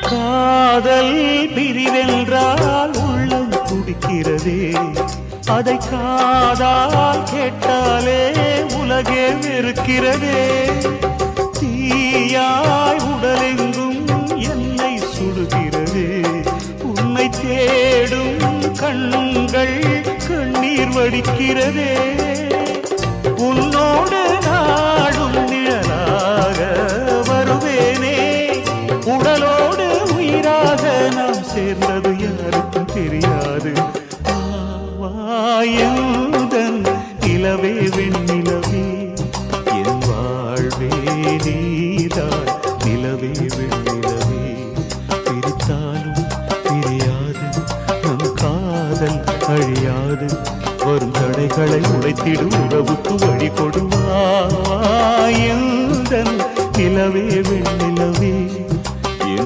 காதல் பிரிவென்றால் உள்ளம் துடிக்கிறதே, அதை காதால் கேட்டாலே உலகே வெறுக்கிறதே. தீயாய் உடலெங்கும் என்னை சுடுகிறதே, உன்னை தேடும் கண்கள் கண்ணீர் வடிக்கிறதே. உன்னோடு நாடும் நிழலாக வருவேனே, உடலோடு உயிராக நாம் சேர்ந்தது யாருக்கும் தெரியாது. வாயுதன் நிலவே வெண்ணிலவே, என் வாழ்வே நீதான் நிலவே வெண்ணிலவே. பிரித்தாலும் பிரியாது நம் காதல் அழியாது, வரும் தடைகளை உடைத்திடும் உறவுக்கு வழி கொடுவாயுதன் நிலவே வெண்ணிலவே.